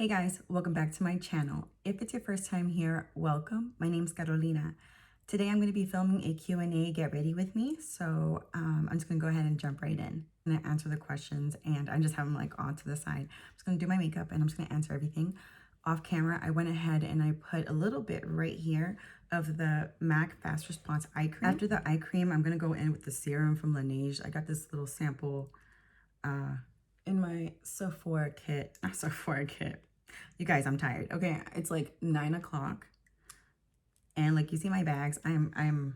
Hey guys, welcome back to my channel. If it's your first time here, welcome. My name's Carolina. Today I'm going to be filming a Q&A, get ready with me. So I'm just going to go ahead and jump right in. I'm going to answer the questions and I just have them like on to the side. I'm just going to do my makeup and I'm just going to answer everything. Off camera, I went ahead and I put a little bit right here of the MAC Fast Response Eye Cream. After the eye cream, I'm going to go in with the serum from Laneige. I got this little sample in my Sephora kit. Not Sephora kit. You guys, I'm tired. Okay, it's like 9 o'clock. And like you see my bags, I'm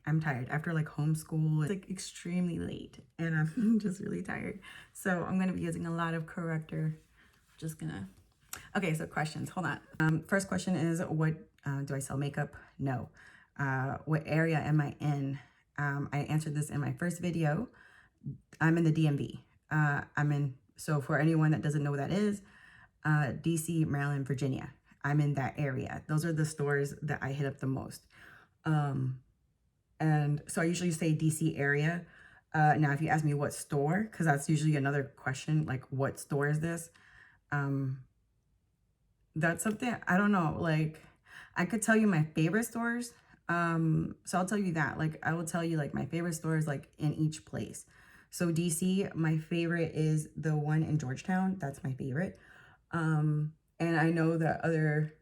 tired. After like homeschool, it's like extremely late and I'm just really tired. So I'm gonna be using a lot of corrector. Okay, so questions, hold on. First question is, what do I sell makeup? No. What area am I in? I answered this in my first video. I'm in the DMV. So for anyone that doesn't know what that is, DC, Maryland, Virginia. I'm in that area. Those are the stores that I hit up the most. And so I usually say DC area. Now, if you ask me what store, because that's usually another question, like what store is this? That's something, I don't know, like I could tell you my favorite stores. So I'll tell you that, like I will tell you like my favorite stores like in each place. So DC, my favorite is the one in Georgetown. That's my favorite. And I know that other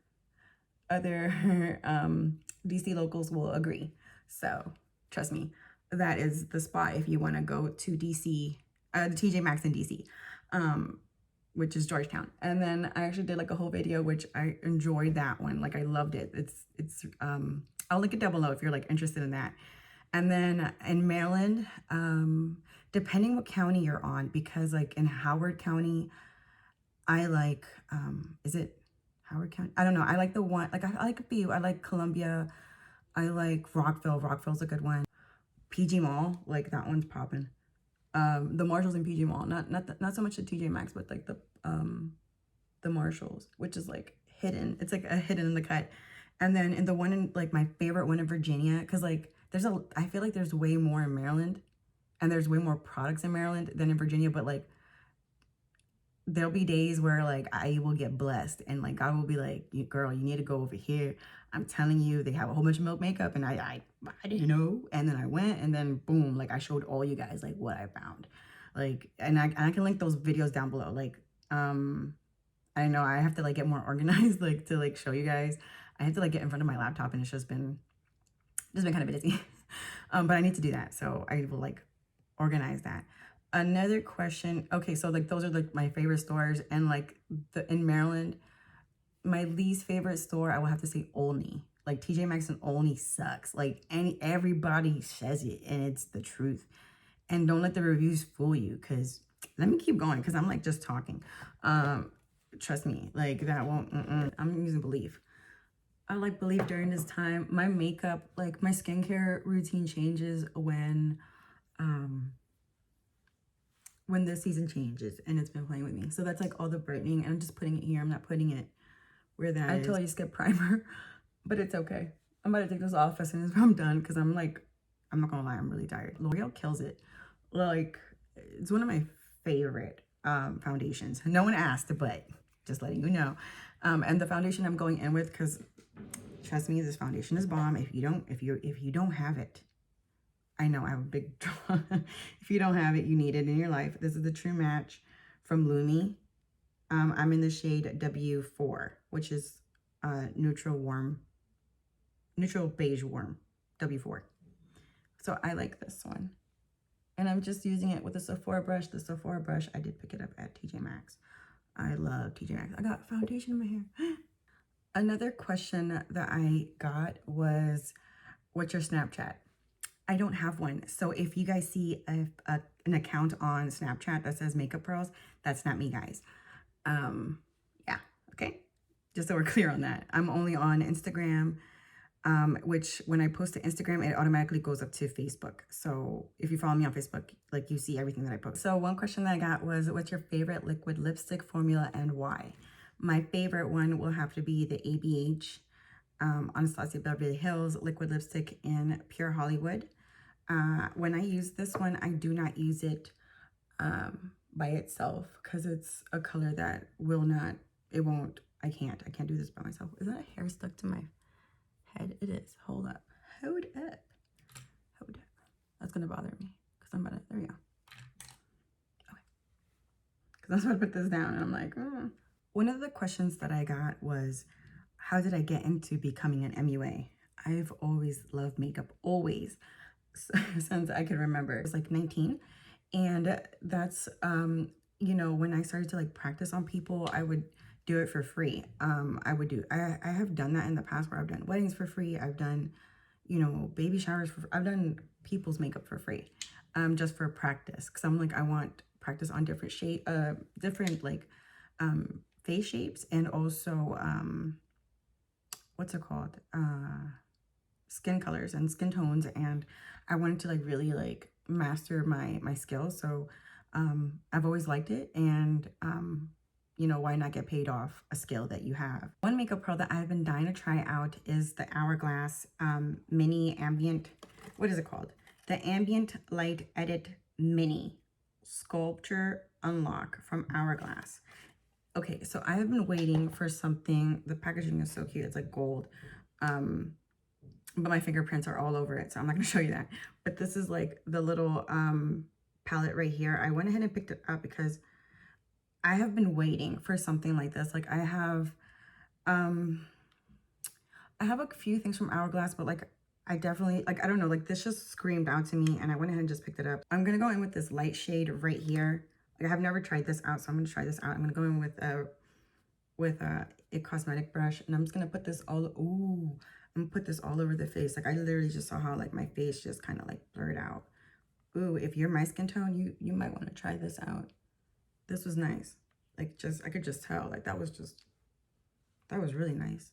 DC locals will agree. So trust me, that is the spot if you want to go to DC, the Tjmaxx in DC, which is Georgetown. And then I actually did like a whole video, which I enjoyed that one. Like I loved it. I'll link it down below if you're like interested in that. And then in Maryland, depending what county you're on, because like in Howard County, I like, is it Howard County? I don't know. I like the one, like I like a few. I like Columbia. I like Rockville. Rockville's a good one. PG Mall, like that one's popping. The Marshalls in PG Mall, not so much the Tjmaxx, but like the Marshalls, which is like hidden. It's like a hidden in the cut. And then in the one in like my favorite one in Virginia, because like I feel like there's way more in Maryland and there's way more products in Maryland than in Virginia, but like there'll be days where like I will get blessed and like God will be like, girl, you need to go over here. I'm telling you, they have a whole bunch of milk makeup and I didn't know. And then I went and then boom, like I showed all you guys like what I found. Like, and I can link those videos down below. Like, I know I have to like get more organized, like to like show you guys. I have to like get in front of my laptop and it's just been kind of busy. But I need to do that. So I will like organize that. Another question. Okay, so like those are like my favorite stores, and like in Maryland, my least favorite store, I will have to say Olney. Like Tjmaxx and Olney sucks. Like everybody says it, and it's the truth. And don't let the reviews fool you, because let me keep going, because I'm like just talking. Trust me, like that won't. I'm using Believe. I like Believe during this time. My makeup, like my skincare routine changes when the season changes, and it's been playing with me. So that's like all the brightening, and I'm just putting it here. I'm not putting it where that is. I totally skip primer, but it's okay. I'm about to take this off as soon as I'm done, because I'm like, I'm not gonna lie, I'm really tired. L'Oreal kills it. Like, it's one of my favorite foundations. No one asked, but just letting you know. And the foundation I'm going in with, because trust me, this foundation is bomb. If you don't have it, I know I have a big draw. If you don't have it, you need it in your life. This is the True Match from Lumi. I'm in the shade W4, which is neutral beige warm, W4. So I like this one. And I'm just using it with a Sephora brush. The Sephora brush, I did pick it up at Tjmaxx. I love Tjmaxx. I got foundation in my hair. Another question that I got was, what's your Snapchat? I don't have one. So if you guys see an account on Snapchat that says Makeup Pearls, that's not me, guys. Yeah, okay. Just so we're clear on that. I'm only on Instagram, which when I post to Instagram, it automatically goes up to Facebook. So if you follow me on Facebook, like you see everything that I post. So one question that I got was, what's your favorite liquid lipstick formula and why? My favorite one will have to be the ABH Anastasia Beverly Hills liquid lipstick in Pure Hollywood. When I use this one, I do not use it by itself, because it's a color that will not it won't, I can't do this by myself. Is that a hair stuck to my head? It is. Hold up. Hold up. Hold up. That's gonna bother me because I'm about to, there we go. Okay. Because I was about to put this down and I'm like, One of the questions that I got was, how did I get into becoming an MUA? I've always loved makeup, always, since I can remember. I was like 19, and that's, you know, when I started to like practice on people, I would do it for free. I have done that in the past where I've done weddings for free. I've done, you know, baby showers I've done people's makeup for free, just for practice. Because I'm like, I want practice on different like face shapes, and also what's it called, skin colors and skin tones. And I wanted to like really like master my skills. So I've always liked it, and you know, why not get paid off a skill that you have? One makeup pro that I've been dying to try out is the Hourglass mini ambient, what is it called? The Ambient Light Edit Mini Sculpture Unlock from Hourglass. Okay, so I have been waiting for something. The packaging is so cute. It's like gold. But my fingerprints are all over it, so I'm not going to show you that. But this is like the little palette right here. I went ahead and picked it up because I have been waiting for something like this. Like I have a few things from Hourglass, but like I definitely, like, I don't know, like this just screamed out to me, and I went ahead and just picked it up. I'm going to go in with this light shade right here. Like, I have never tried this out, so I'm going to try this out. I'm going to go in with a cosmetic brush, and I'm just going to put this all, I'm going to put this all over the face. Like, I literally just saw how, like, my face just kind of, like, blurred out. Ooh, if you're my skin tone, you might want to try this out. This was nice. Like, just, I could just tell, like, that was really nice.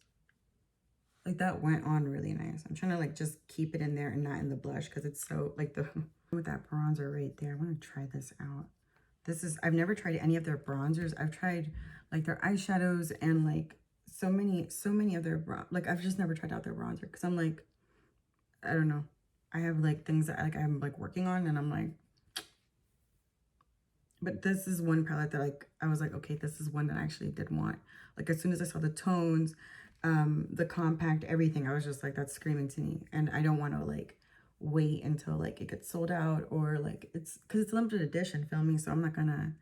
Like, that went on really nice. I'm trying to, like, just keep it in there and not in the blush, because it's so, like, with that bronzer right there. I want to try this out. I've never tried any of their bronzers. I've tried like their eyeshadows and like so many of their like, I've just never tried out their bronzer, because I'm like, I don't know. I have like things that like I'm like working on, and I'm like, but this is one palette that like I was like, okay, this is one that I actually did want. Like, as soon as I saw the tones, the compact, everything, I was just like, that's screaming to me. And I don't want to like wait until like it gets sold out, or like it's because it's limited edition filming, so I'm not gonna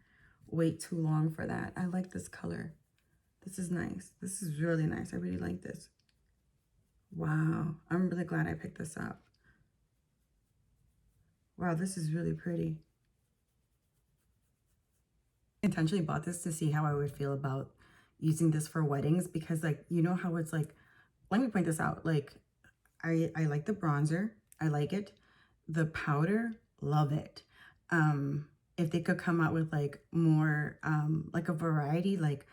wait too long for that. I like this color. This is nice. This is really nice. I really like this. Wow, I'm really glad I picked this up. Wow, this is really pretty. I intentionally bought this to see how I would feel about using this for weddings, because like, you know how it's like, let me point this out. Like, I like the bronzer. I like it. The powder, love it. If they could come out with like more, like a variety, like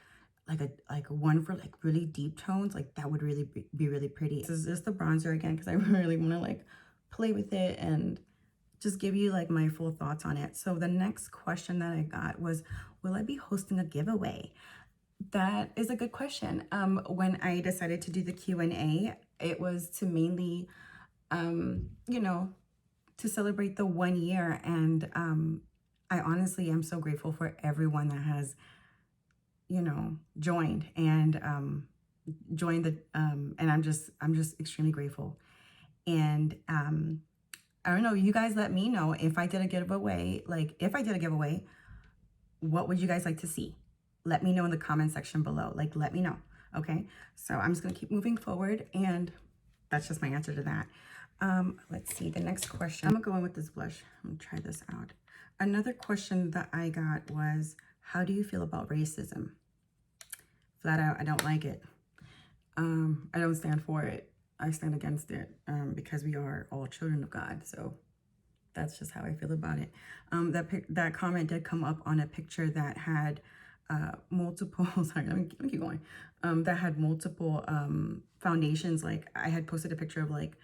one for like really deep tones, like that would really be really pretty. This is just the bronzer again, because I really want to like play with it and just give you like my full thoughts on it. So the next question that I got was, will I be hosting a giveaway? That is a good question. When I decided to do the Q&A, it was to mainly, you know, to celebrate the 1 year. And I honestly am so grateful for everyone that has, you know, joined and joined the, and I'm just extremely grateful. And I don't know, you guys let me know if I did a giveaway. Like, if I did a giveaway, what would you guys like to see? Let me know in the comment section below. Like, let me know. Okay, so I'm just gonna keep moving forward, and that's just my answer to that. Let's see, the next question. I'm gonna go in with this blush. I'm gonna try this out. Another question that I got was, how do you feel about racism? Flat out, I don't like it. I don't stand for it. I stand against it, because we are all children of God. So that's just how I feel about it. That comment did come up on a picture that had multiple, sorry, let me keep going. That had multiple foundations. Like, I had posted a picture of like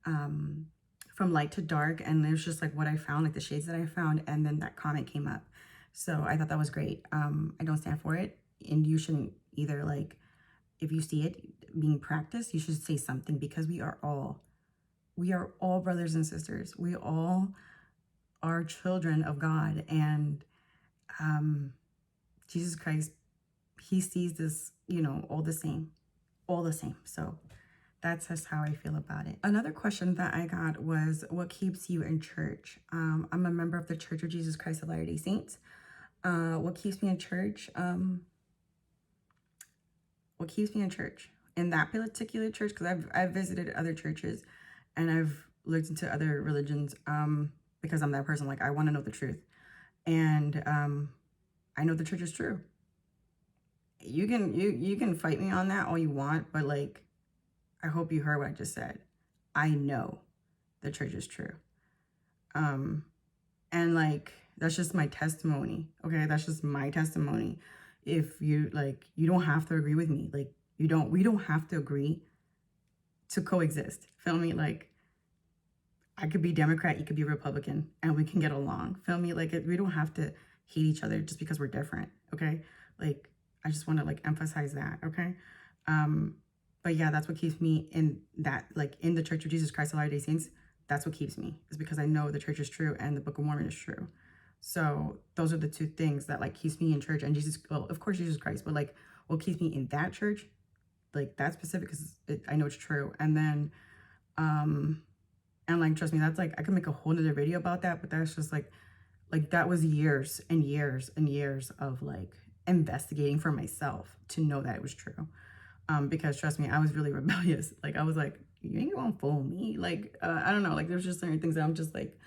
from light to dark, and there's just like what I found, like the shades that I found, and then that comment came up. So I thought that was great. I don't stand for it, and you shouldn't either. Like, if you see it being practiced, you should say something, because we are all brothers and sisters. We all are children of God, and Jesus Christ, he sees this, you know, all the same. So that's just how I feel about it. Another question that I got was, what keeps you in church? I'm a member of the Church of Jesus Christ of Latter-day Saints. What keeps me in church? What keeps me in church? In that particular church, because I've visited other churches and I've looked into other religions, because I'm that person, like, I want to know the truth. And I know the church is true. You can fight me on that all you want, but like, I hope you heard what I just said. I know the church is true. And like, that's just my testimony. Okay, that's just my testimony. If you like, you don't have to agree with me. Like, we don't have to agree to coexist. Feel me? Like, I could be Democrat, you could be Republican, and we can get along. Feel me? Like, we don't have to hate each other just because we're different. Okay, like, I just want to like emphasize that. Okay. But yeah, that's what keeps me in that, like, in the Church of Jesus Christ of Latter-day Saints. That's what keeps me, is because I know the church is true and the Book of Mormon is true. So those are the two things that like keeps me in church. And Jesus, well, of course, Jesus Christ, but like, what keeps me in that church, like, that specific, because I know it's true. And then, and like, trust me, that's like, I could make a whole nother video about that, but that's just like that was years and years and years of like investigating for myself to know that it was true. Because trust me, I was really rebellious. Like, I was like, you ain't gonna fool me. Like, I don't know, like, there's just certain things that I'm just like,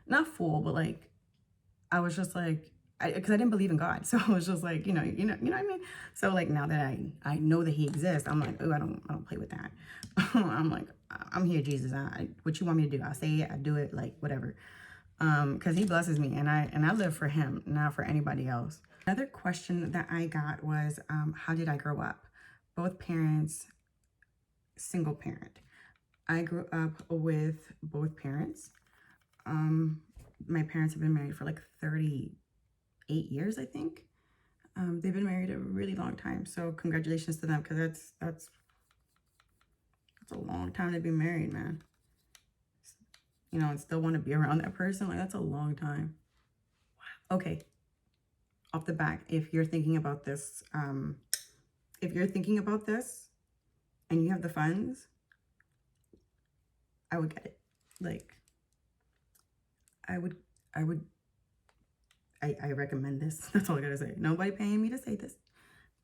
not fool, but like, I was just like, because I didn't believe in God. So I was just like, you know what I mean? So like, now that I know that he exists, I'm like, oh, I don't play with that. I'm like, I'm here, Jesus. What you want me to do? I'll say it, I do it, like, whatever. Because he blesses me, and I live for him, not for anybody else. Another question that I got was, how did I grow up? Both parents, single parent. I grew up with both parents. My parents have been married for like 38 years, I think. They've been married a really long time, so congratulations to them, because that's a long time to be married, man. You know, and still want to be around that person, like, that's a long time. Wow. Okay, off the back, if you're thinking about this, and you have the funds, I would get it. Like, I recommend this. That's all I gotta say. Nobody paying me to say this.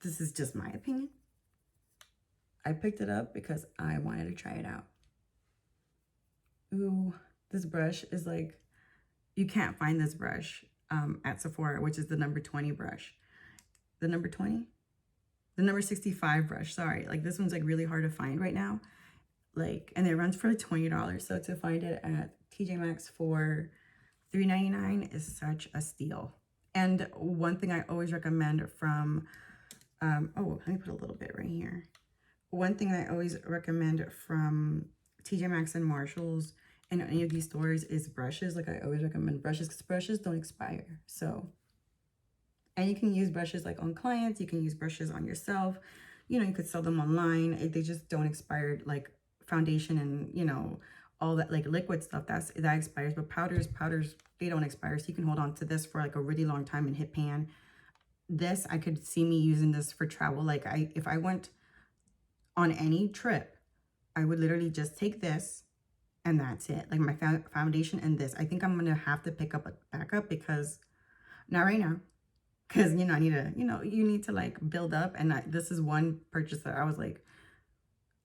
This is just my opinion. I picked it up because I wanted to try it out. Ooh, this brush is like, you can't find this brush at Sephora, which is the number 20 brush. The number 20? The number 65 brush, sorry. Like, this one's like really hard to find right now. Like, and it runs for $20. So to find it at Tjmaxx for $3.99 is such a steal. And one thing I always recommend from, oh, let me put a little bit right here. One thing I always recommend from Tjmaxx and Marshalls and any of these stores is brushes. Like, I always recommend brushes, because brushes don't expire. So, and you can use brushes like on clients, you can use brushes on yourself. You know, you could sell them online. They just don't expire, like foundation and, you know, all that like liquid stuff that expires. But powders, they don't expire. So you can hold on to this for like a really long time and hit pan. This, I could see me using this for travel. Like, if I went on any trip, I would literally just take this and that's it. Like, my foundation and this. I think I'm gonna have to pick up a backup, because not right now, because, you know, I need to, you know, you need to like build up. And this is one purchase that I was like,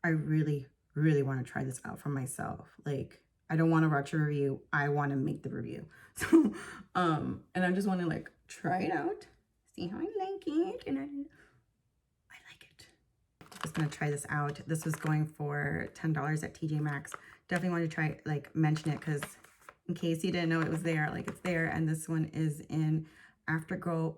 I really want to try this out for myself. Like, I don't want to watch a review, I want to make the review. So and I just want to like try it out, see how I like it. And I like it. Just gonna try this out. This was going for $10 at Tjmaxx. Definitely want to try, like, mention it, because in case you didn't know it was there, like, it's there. And this one is in Afterglow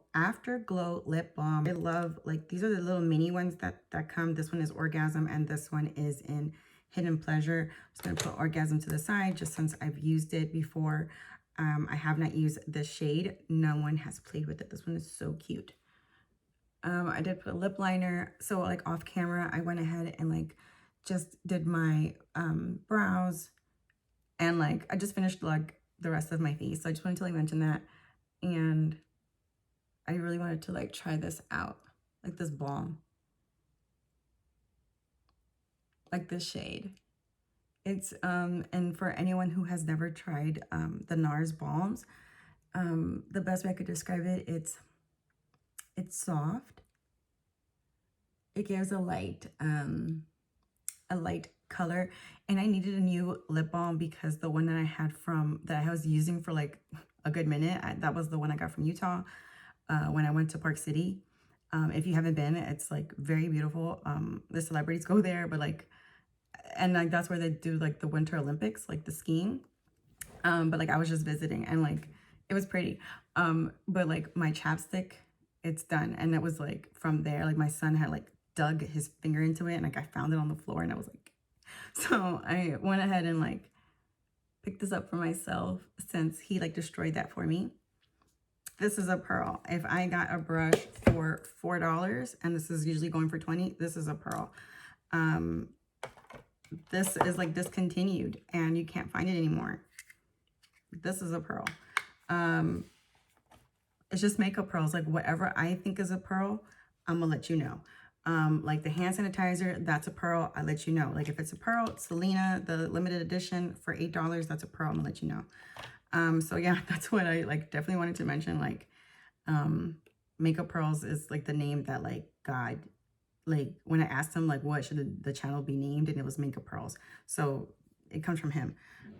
lip balm. I love, like, these are the little mini ones that come. This one is Orgasm, and this one is in Hidden Pleasure. I'm just gonna put Orgasm to the side, just since I've used it before. I have not used this shade. No one has played with it. This one is so cute. I did put a lip liner. So, like, off camera, I went ahead and like just did my brows, and like I just finished like the rest of my face. So I just wanted to like mention that. And I really wanted to like try this out. like this balm, like this shade. It's and for anyone who has never tried the Nars balms, the best way I could describe it, it's soft. It gives a light color, and I needed a new lip balm because the one that I had that I was using for like a good minute, that was the one I got from Utah when I went to Park City. If you haven't been, it's like very beautiful. The celebrities go there, but like, and like that's where they do like the Winter Olympics, like the skiing. But like I was just visiting, and like it was pretty. But like my chapstick, it's done, and it was like from there, like my son had like dug his finger into it, and like I found it on the floor, and I was like, so I went ahead and like picked this up for myself since he like destroyed that for me. This is a pearl. If I got a brush for $4 and this is usually going for 20, this is a pearl. This is like discontinued and you can't find it anymore. This is a pearl. It's just makeup pearls. Like whatever I think is a pearl, I'm gonna let you know. Like the hand sanitizer, that's a pearl. I let you know. Like if it's a pearl, Selena, the limited edition for $8, that's a pearl. I'm gonna let you know. So yeah, that's what I like definitely wanted to mention. Like, makeup pearls is like the name that like God, like when I asked him like what should the channel be named, and it was makeup pearls. So it comes from him.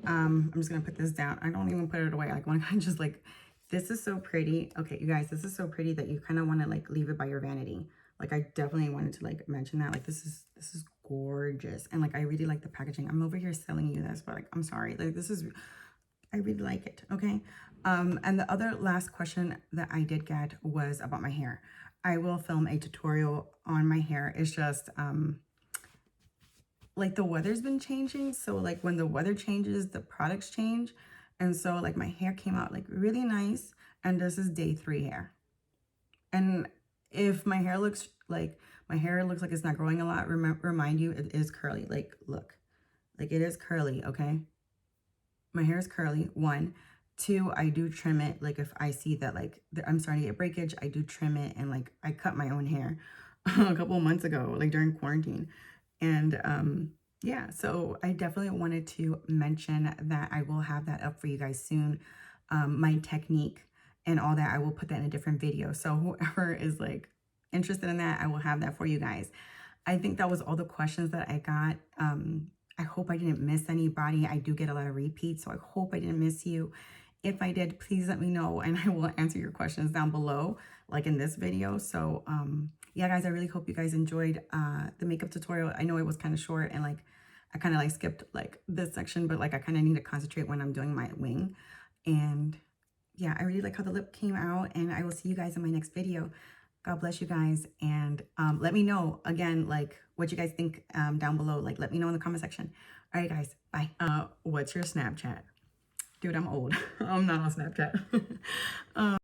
I'm just gonna put this down. I don't even put it away. Like when I just like, this is so pretty. Okay, you guys, this is so pretty that you kind of want to like leave it by your vanity. Like I definitely wanted to like mention that. Like this is gorgeous, and like I really like the packaging. I'm over here selling you this, but like I'm sorry. Like this is, I really like it. Okay. And the other last question that I did get was about my hair. I will film a tutorial on my hair. It's just like the weather's been changing, so like when the weather changes, the products change. And so like my hair came out like really nice, and this is day 3 hair. And if my hair looks like it's not growing a lot, remind you it is curly. Like look, like it is curly. Okay, my hair is curly. 1, 2, I do trim it. Like if I see that like I'm starting to get breakage, I do trim it. And like I cut my own hair a couple of months ago, like during quarantine. And yeah, so I definitely wanted to mention that I will have that up for you guys soon. My technique and all that, I will put that in a different video. So whoever is like interested in that, I will have that for you guys. I think that was all the questions that I got. I hope I didn't miss anybody. I do get a lot of repeats, so I hope I didn't miss you. If I did, please let me know, and I will answer your questions down below, like in this video. So yeah, guys, I really hope you guys enjoyed the makeup tutorial. I know it was kind of short, and like I kind of like skipped like this section, but like I kind of need to concentrate when I'm doing my wing. And yeah, I really like how the lip came out, and I will see you guys in my next video. God bless you guys, and let me know again like what you guys think down below. Like let me know in the comment section. All right, guys, bye. What's your Snapchat? Dude, I'm old. I'm not on Snapchat.